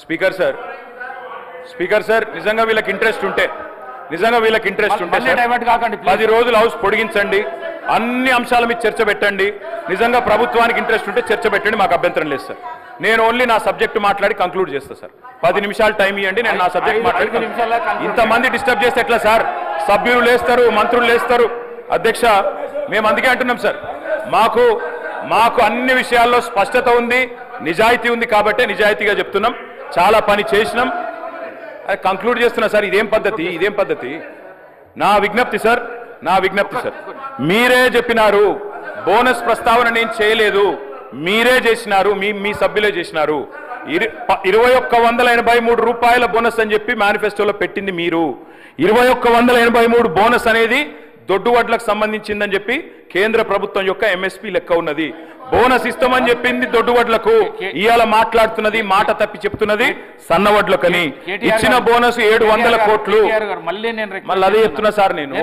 Speaker sir నిజంగా వీళ్ళకి interest ఉంటే 10 రోజులు హౌస్ పొడిగించండి, అన్ని అంశాల మీద చర్చ పెట్టండి. నిజంగా ప్రభుత్వానికి ఇంట్రెస్ట్ ఉంటే చర్చ పెట్టండి, మాకు అభ్యంతరం లేదు సార్. నేను ఓన్లీ నా సబ్జెక్ట్ మాట్లాడి కంక్లూడ్ చేస్తా సార్. 10 నిమిషాలు టైం ఇవ్వండి, నేను నా సబ్జెక్ట్ మాట్లాడి. ఇంతమంది డిస్టర్బ్ చేస్తే ఎట్లా సార్? సభ్యులు లేస్తారు, మంత్రులు లేస్తారు. అధ్యక్ష, మేము అందుకే అంటున్నాం సార్, మాకు అన్ని విషయాల్లో స్పష్టత ఉంది, నిజాయితీ ఉంది కాబట్టి నిజాయితీగా చెప్తున్నాం. చాలా పని చేసినాం, కంక్లూడ్ చేస్తున్నా సార్. ఇదేం పద్ధతి? నా విజ్ఞప్తి సార్, మీరే చెప్పినారు బోనస్ ప్రస్తావన నేను చేయలేదు, మీరే చేసినారు, మీ సభ్యులే చేసినారు. 2183 రూపాయల బోనస్ అని చెప్పి మేనిఫెస్టోలో పెట్టింది మీరు. 2183 బోనస్ అనేది దొడ్డు వడ్లకు సంబంధించిందని చెప్పి కేంద్ర ప్రభుత్వం యొక్క ఎంఎస్పీ లెక్క ఉన్నది. బోనస్ ఇస్తామని చెప్పింది దొడ్డు వడ్లకు, ఇవాళ మాట్లాడుతున్నది మాట తప్పి చెప్తున్నది సన్న వడ్లకని. ఇచ్చిన బోనస్ 700 కోట్లు. మళ్ళీ అదే చెప్తున్నా సార్. నేను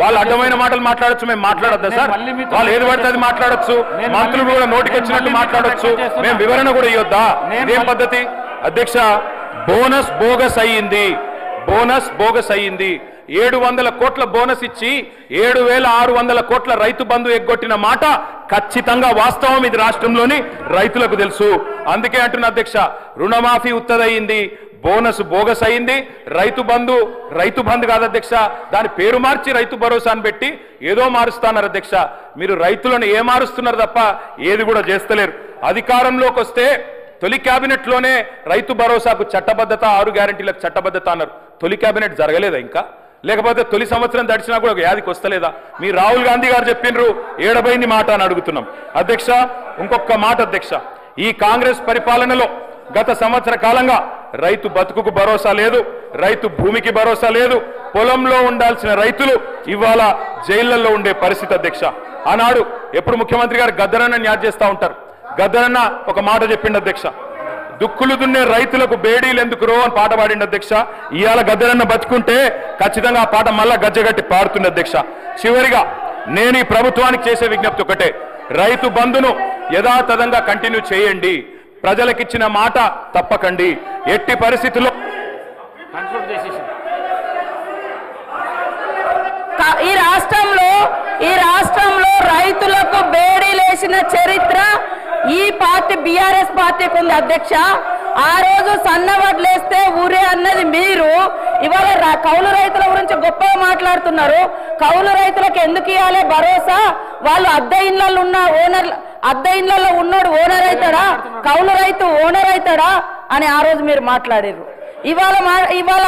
వాళ్ళు అడ్డమైన మాటలు మాట్లాడచ్చు, మేము మాట్లాడద్దా సార్? వాళ్ళు ఏది పడితే అది మాట్లాడచ్చు, మంత్రులు కూడా నోటికి వచ్చినట్టు మాట్లాడచ్చు, మేము వివరణ కూడా ఇవ్వద్దా? ఇదేం పద్ధతి? అధ్యక్ష, బోనస్ బోగస్ అయ్యింది. 700 కోట్ల బోనస్ ఇచ్చి 7600 కోట్ల రైతు బంధు ఎగ్గొట్టిన మాట ఖచ్చితంగా వాస్తవం. ఇది రాష్ట్రంలోని రైతులకు తెలుసు. అందుకే అంటున్న అధ్యక్ష, రుణమాఫీ ఉత్తదయింది, బోనస్ బోగస్ అయింది. రైతు బంధు కాదు అధ్యక్ష, దాని పేరు మార్చి రైతు భరోసాను పెట్టి ఏదో మారుస్తున్నారు అధ్యక్ష. మీరు రైతులను ఏ మారుస్తున్నారు తప్ప ఏది కూడా చేస్తలేరు. అధికారంలోకి వస్తే తొలి క్యాబినెట్ లోనే రైతు భరోసాకు చట్టబద్ధత, 6 గ్యారెంటీలకు చట్టబద్ధత అన్నారు. తొలి క్యాబినెట్ జరగలేదా ఇంకా? లేకపోతే తొలి సంవత్సరం దడిచినా కూడా ఒక యాదికి వస్తలేదా? మీ రాహుల్ గాంధీ గారు చెప్పిండ్రు, ఏడబైంది మాట అని అడుగుతున్నాం. అధ్యక్ష, ఇంకొక మాట అధ్యక్ష, ఈ కాంగ్రెస్ పరిపాలనలో గత సంవత్సర కాలంగా రైతు బతుకుకు భరోసా లేదు, రైతు భూమికి భరోసా లేదు. పొలంలో ఉండాల్సిన రైతులు ఇవాళ జైళ్లలో ఉండే పరిస్థితి అధ్యక్ష. ఆనాడు ఎప్పుడు ముఖ్యమంత్రి గారు గద్దరన్న న్యాయ చేస్తూ ఉంటారు. గద్దరన్న ఒక మాట చెప్పిండు అధ్యక్ష, దుక్కులు దున్నే రైతులకు బేడీలు ఎందుకురో అని పాట పాడిండు అధ్యక్ష. ఇవాళ గద్దరన్న బతుకుంటే ఖచ్చితంగా ఆ పాట మళ్ళా గజ్జగట్టి పాడుతుంది అధ్యక్ష. చివరిగా నేను ఈ ప్రభుత్వానికి చేసే విజ్ఞప్తి ఒకటే, రైతు బంధును యథాతథంగా కంటిన్యూ చేయండి, ప్రజలకిచ్చిన మాట తప్పకండి. ఎట్టి పరిస్థితుల్లో ఈ రాష్ట్రంలో రైతులకు బేడీలేసిన చరిత్ర ఈ పార్టీ బీఆర్ఎస్ పార్టీకి ఉంది అధ్యక్ష. ఆ రోజు సన్న వడ్లేస్తే ఊరే అన్నది మీరు. ఇవాళ కౌలు రైతుల గురించి గొప్పగా మాట్లాడుతున్నారు. కౌలు రైతులకు ఎందుకు ఇవ్వాలి భరోసా? వాళ్ళు అద్దె ఇళ్లలో ఉన్నోడు ఓనర్ అవుతాడా? కౌలు రైతు ఓనర్ అవుతాడా అని ఆ రోజు మీరు మాట్లాడారు. ఇవాళ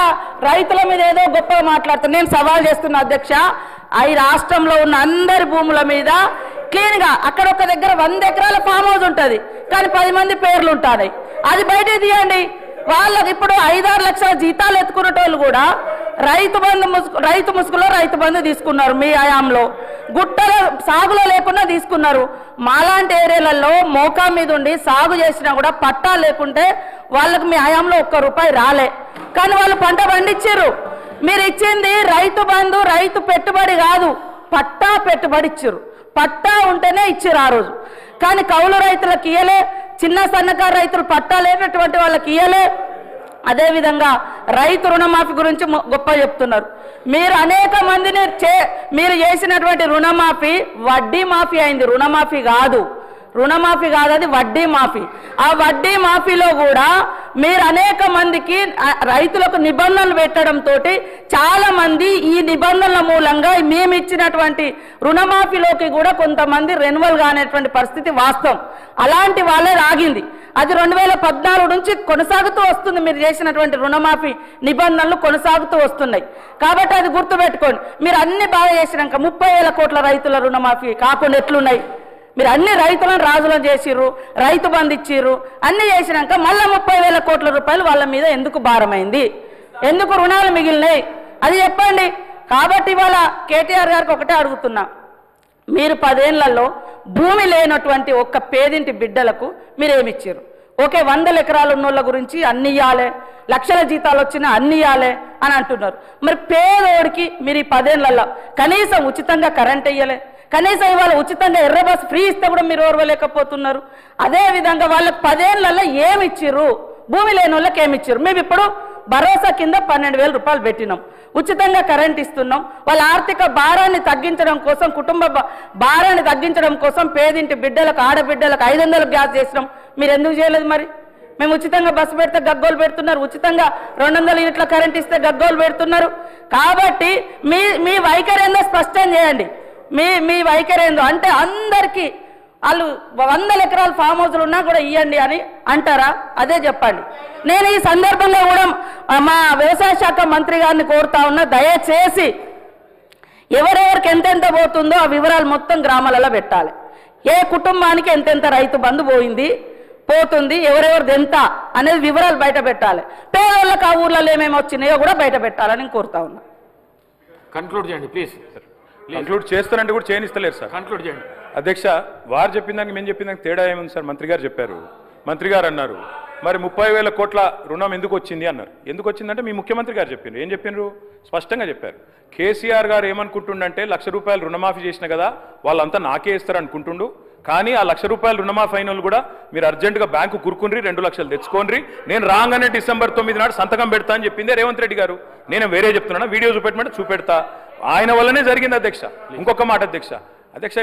రైతుల మీద ఏదో గొప్పగా మాట్లాడుతున్నారు. నేను సవాల్ చేస్తున్నా అధ్యక్ష, ఈ రాష్ట్రంలో ఉన్న అందరి భూముల మీద క్లీన్ గా అక్కడ ఒక దగ్గర 100 ఎకరాల ఫామ్ హౌస్ ఉంటుంది, కానీ 10 మంది పేర్లు ఉంటాయి. అది బయట తీయండి. వాళ్ళకి ఇప్పుడు 5-6 లక్షల జీతాలు ఎత్తుకునేటోళ్ళు కూడా రైతు ముసుగులో రైతు బంధు తీసుకున్నారు. మీ హయాంలో గుట్టల సాగులో లేకుండా తీసుకున్నారు. మాలాంటి ఏరియాలలో మోకా మీద ఉండి సాగు చేసినా కూడా పట్టా లేకుంటే వాళ్ళకి మీ హయాంలో ₹1 రాలే, కానీ వాళ్ళు పంట పండించారు. మీరు ఇచ్చింది రైతు బంధు, రైతు పెట్టుబడి కాదు, పట్టా పెట్టుబడి ఇచ్చారు. పట్టా ఉంటేనే ఇచ్చారు ఆ రోజు, కానీ కౌలు రైతులకు ఇయ్యలే, చిన్న సన్నకారు రైతులు పట్టా లేనటువంటి వాళ్ళకి ఇయ్యలే. అదేవిధంగా రైతు రుణమాఫీ గురించి గొప్ప చెప్తున్నారు. మీరు అనేక మందిని మీరు చేసినటువంటి రుణమాఫీ వడ్డీ మాఫీ అయింది, రుణమాఫీ కాదు, అది వడ్డీ మాఫీ. ఆ వడ్డీ మాఫీలో కూడా మీరు అనేక మందికి రైతులకు నిబంధనలు పెట్టడంతో చాలా మంది ఈ నిబంధనల మూలంగా మేము ఇచ్చినటువంటి రుణమాఫీలోకి కూడా కొంతమంది రెన్యువల్ కానేటువంటి పరిస్థితి వాస్తవం. అలాంటి వాళ్ళే ఆగింది. అది 2014 నుంచి కొనసాగుతూ వస్తుంది. మీరు చేసినటువంటి రుణమాఫీ నిబంధనలు కొనసాగుతూ వస్తున్నాయి కాబట్టి అది గుర్తుపెట్టుకోండి. మీరు అన్ని బాగా చేసినాక 30,000 కోట్ల రైతుల రుణమాఫీ కాకుండా ఎట్లున్నాయి? మీరు అన్ని రైతులను రాజులను చేసిర్రు, రైతు బంధు ఇచ్చిర్రు, అన్ని చేసినాక మళ్ళీ 30,000 కోట్ల రూపాయలు వాళ్ళ మీద ఎందుకు భారమైంది? ఎందుకు రుణాలు మిగిలినాయి? అది చెప్పండి. కాబట్టి ఇవాళ కేటీఆర్ గారికి ఒకటే అడుగుతున్నా, మీరు 10 ఏళ్లలో భూమి లేనటువంటి ఒక్క పేదింటి బిడ్డలకు మీరేమిచ్చారు? ఓకే, 100 ఎకరాలు ఉన్నోళ్ళ గురించి అన్ని ఇవ్వాలి, లక్షల జీతాలు వచ్చినా అన్ని ఇవ్వాలి అని అంటున్నారు. మరి పేదోడికి మీరు ఈ 10 ఏళ్లలో కనీసం ఉచితంగా కరెంట్ ఇయ్యలే, కనీసం ఇవాళ ఉచితంగా ఎర్ర బస్ ఫ్రీ ఇస్తే కూడా మీరు ఓర్వలేకపోతున్నారు. అదే విధంగా వాళ్ళకి 10 ఏళ్లలో ఏమి ఇచ్చిర్రు, భూమి లేని వాళ్ళకి ఏమి ఇచ్చిర్రు? మేము ఇప్పుడు భరోసా కింద 12,000 రూపాయలు పెట్టినాం, ఉచితంగా కరెంట్ ఇస్తున్నాం. వాళ్ళ ఆర్థిక భారాన్ని తగ్గించడం కోసం, కుటుంబ భారాన్ని తగ్గించడం కోసం పేదింటి బిడ్డలకు, ఆడబిడ్డలకు 500 గ్యాస్ చేసినాం. మీరు ఎందుకు చేయలేదు? మరి మేము ఉచితంగా బస్సు పెడితే గగ్గోలు పెడుతున్నారు, ఉచితంగా 200 యూనిట్ల కరెంట్ ఇస్తే గగ్గోలు పెడుతున్నారు. కాబట్టి మీ వైఖరి ఏందో స్పష్టం చేయండి. మీ వైఖరి ఏందో అంటే అందరికీ వాళ్ళు 100 ఎకరాల ఫామ్ హౌస్లు ఉన్నా కూడా ఇవ్వండి అని అంటారా? అదే చెప్పండి. నేను ఈ సందర్భంగా కూడా మా వ్యవసాయ శాఖ మంత్రి గారిని కోరుతా ఉన్నా, దయచేసి ఎవరెవరికి ఎంతెంత పోతుందో ఆ వివరాలు మొత్తం గ్రామాలలో పెట్టాలి. ఏ కుటుంబానికి ఎంతెంత రైతు బంధు పోతుంది, ఎవరెవరిది ఎంత అనేది వివరాలు బయట పెట్టాలి. పేదోళ్ళకి ఆ ఊర్లలో ఏమేమి వచ్చినాయో కూడా బయట పెట్టాలని కోరుతా ఉన్నా. కన్క్లూడ్ చేయండి ప్లీజ్. కన్క్లూడ్ చేస్తారంటే కూడా చేయనిస్తలేరు సార్. కన్క్లూడ్ చేయండి అధ్యక్ష. వారు చెప్పిన దానికి మేము చెప్పిన దానికి తేడా ఏముంది సార్? మంత్రి గారు చెప్పారు, మంత్రి గారు అన్నారు మరి 30,000 కోట్ల రుణం ఎందుకు వచ్చింది అన్నారు. ఎందుకు వచ్చిందంటే మీ ముఖ్యమంత్రి గారు చెప్పారు. ఏం చెప్పినారు? స్పష్టంగా చెప్పారు. కేసీఆర్ గారు ఏమనుకుంటుండంటే ₹1,00,000 రుణమాఫీ చేసిన కదా వాళ్ళంతా నాకే ఇస్తారు అనుకుంటుండు, కానీ ఆ ₹1,00,000 రుణమాఫీ అయిన వాళ్ళు కూడా మీరు అర్జెంటుగా బ్యాంకు కురుకుని 2 లక్షలు తెచ్చుకోండి, నేను రాగానే డిసెంబర్ 9 నాడు సంతకం పెడతా అని చెప్పిందే రేవంత్ రెడ్డి గారు. నేను వేరే చెప్తున్నా, వీడియో చూపెట్టమంటే చూపెడతా. ఆయన వల్లనే జరిగింది అధ్యక్ష. ఇంకొక మాట అధ్యక్ష,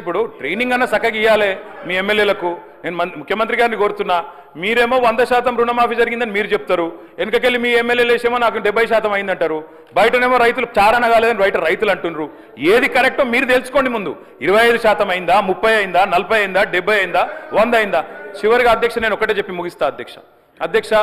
ఇప్పుడు ట్రైనింగ్ అన్న చక్కగా ఇవ్వాలి మీ ఎమ్మెల్యేలకు. నేను ముఖ్యమంత్రి గారిని కోరుతున్నా, మీరేమో 100% రుణమాఫీ జరిగిందని మీరు చెప్తారు, వెనుకకెళ్ళి మీ ఎమ్మెల్యేలు వేసేమో నాకు 70% అయిందంటారు, బయటనేమో రైతులు చారణ కాలేదని బయట రైతులు అంటున్నారు. ఏది కరెక్టో మీరు తెలుసుకోండి ముందు. 25% అయిందా, 30 అయిందా, 40 అయిందా, 70 అయిందా, 100 అయిందా? చివరిగా అధ్యక్ష నేను ఒకటే చెప్పి ముగిస్తా అధ్యక్ష.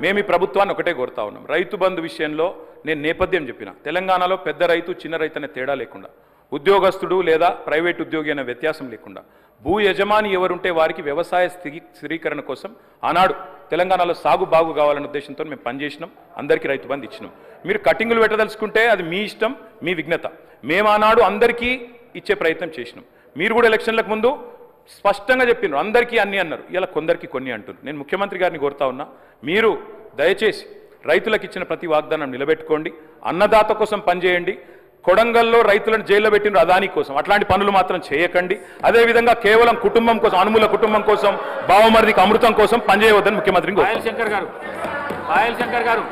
మేము ఈ ప్రభుత్వాన్ని ఒకటే కోరుతా ఉన్నాం. రైతు బంధు విషయంలో నేను నేపథ్యం చెప్పిన, తెలంగాణలో పెద్ద రైతు చిన్న రైతు అనే తేడా లేకుండా, ఉద్యోగస్తుడు లేదా ప్రైవేట్ ఉద్యోగి అనే వ్యత్యాసం లేకుండా, భూ యజమాని ఎవరుంటే వారికి వ్యవసాయ స్థిరీకరణ కోసం ఆనాడు తెలంగాణలో సాగు బాగు కావాలనే ఉద్దేశంతో మేము పనిచేసినాం. అందరికీ రైతు బంధు ఇచ్చినాం. మీరు కటింగులు పెట్టదలుచుకుంటే అది మీ ఇష్టం, మీ విఘ్నత. మేము ఆనాడు అందరికీ ఇచ్చే ప్రయత్నం చేసినాం. మీరు కూడా ఎలక్షన్లకు ముందు స్పష్టంగా చెప్పినారు, అందరికీ అన్ని అన్నారు, ఇలా కొందరికి కొన్ని అంటున్నారు. నేను ముఖ్యమంత్రి గారిని కోరుతా ఉన్నా, మీరు దయచేసి రైతులకు ఇచ్చిన ప్రతి వాగ్దానం నిలబెట్టుకోండి, అన్నదాత కోసం పనిచేయండి. కొడంగల్లో రైతులను జైల్లో పెట్టిన అదాని కోసం అట్లాంటి పనులు మాత్రం చేయకండి. అదేవిధంగా కేవలం కుటుంబం కోసం, అనుమూల కుటుంబం కోసం, బావమరిదికి అమృతం కోసం పనిచేయవద్దని ముఖ్యమంత్రిని పాయల్ శంకర్ గారు